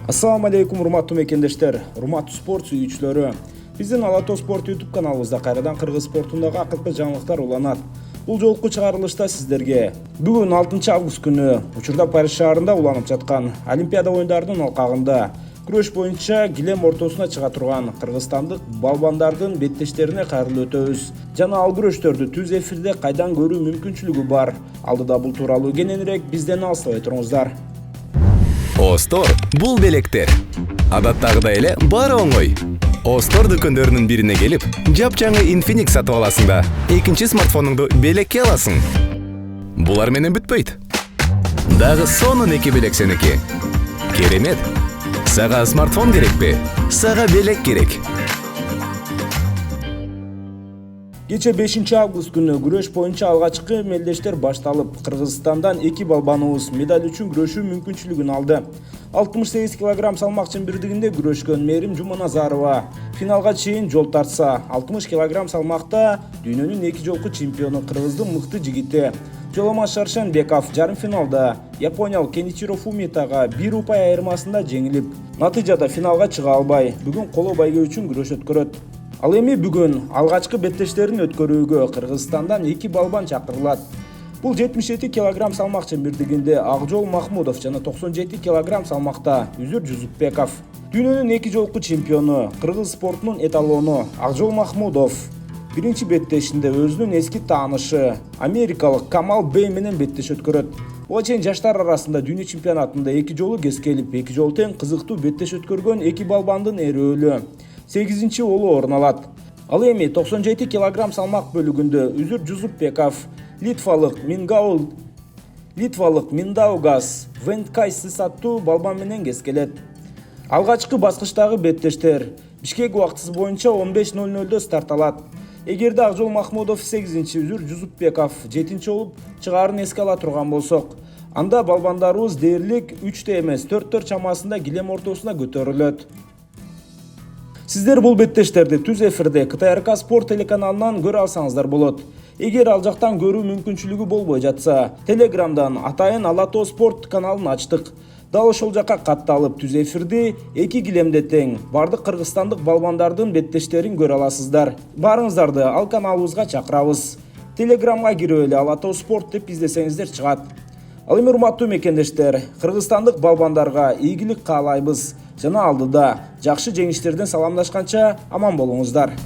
Assalamu алейкум, урматтуу мекендештер, урматтуу спорт сүйүүчүлөрү. Биздин Алато спорт YouTube каналыбызда кайрадан кыргыз спортундагы акыркы жаңылыктар уланат. Бул жолку чыгарылышта сиздерге бүгүн 6 август күнү учурда Париж шаарында уланып жаткан Олимпиада оюндарынын алкагында күрөш боюнча килем ортосуна чыга турган кыргызстандык балбандардын беттештерине кайрылып өтөбүз. Жана ал күрөштөрдү түз эфирде кайдан көрүү мүмкүнчүлүгү бар. Алдыда бул тууралуу кененирээк бизден алыстабай туруңуздар. Остор бул белектер. Адаттагыдай эле баары оңой. Остор дүкөндөрүнүн бирине келип, жапжаңы Infinix сатып аласың да, экинчи смартфонуңду белекке аласың. Булар менен бүтпөйт. Дагы сонун 2 белек сеники. Керемет. Сага смартфон керекпи? Сага белек керек. Кече 5 август күнү күрөш боюнча алгачкы мелдештер башталып, Кыргызстандан 2 балбаныбыз медаль үчүн күрөшүү мүмкүнчүлүгүн алды. 68 кг салмак чембирдигинде күрөшкөн Мээрим Жуманазарова финалга чейин жол тартса, 60 кг салмакта дүйнөнүн 2 жолку чемпиону кыргыздын мыкты жигити Жолома Шаршенбеков жарым финалда япониялык Кеничиро Фумитага 1 упай айырмасында жеңилип, натыйжада финалга чыга албай, бүгүн коло байге үчүн күрөш өткөрөт. Ал эми бүгүн алгачкы беттештерин өткөрүүгө Кыргызстандан 2 балбан чакырылат. Бул 77 кг салмак чембирдигинде Акжол Махмудов жана 97 кг салмакта Үзүр Жузупбеков. Дүйнөнүн 2 жолку чемпиону, кыргыз спортунун эталону Акжол Махмудов биринчи беттешинде өзүнүн эски таанышы америкалык Камал менен беттеш өткөрөт. Буга чейин жаштар арасында дүйнө чемпионатында 2 жолу кескелип, 2 жолу тең кызыктуу беттеш өткөргөн 2 балбандын эрөөлү 8-чи болу орун алат. Ал эми 97 кг салмак бөлүгүндө Үзүр Жузупбеков Литвалык Миндаугас Венткайсы саттуу балбан менен кескелет. Алгачкы баскычтагы беттештер Бишкек убактысы боюнча 15:00 старт алат. Эгерде Акжол Махмудов 8-чи, Үзүр Жузупбеков 7-чи болуп чыгаарын эске ала турган болсок, анда балбандарыбыз дээрлик 3 эмес 4 чамасында килем ортосуна көтөрүлөт. Сиздер бул беттештерди түз эфирде КТРК спорт телеканалынан көрө алсаңыздар болот. Эгер ал жактан көрүү мүмкүнчүлүгү болбой жатса, Телеграмдан атайын Алато спорт каналын ачтык. Дал ошол жака катталып түз эфирди 2 килемде тең бардык кыргызстандык балбандардын беттештерин көрө аласыздар. Барыңыздарды ал каналыбызга чакырабыз. Телеграмга кирип эле Алато спорт деп издесеңиздер чыгат. Ал эми урматтуу мекендештер, кыргызстандык балбандарга ийгилик каалайбыз. Жана алдыда жакшы жеңиштерден саламдашканча аман болуңуздар.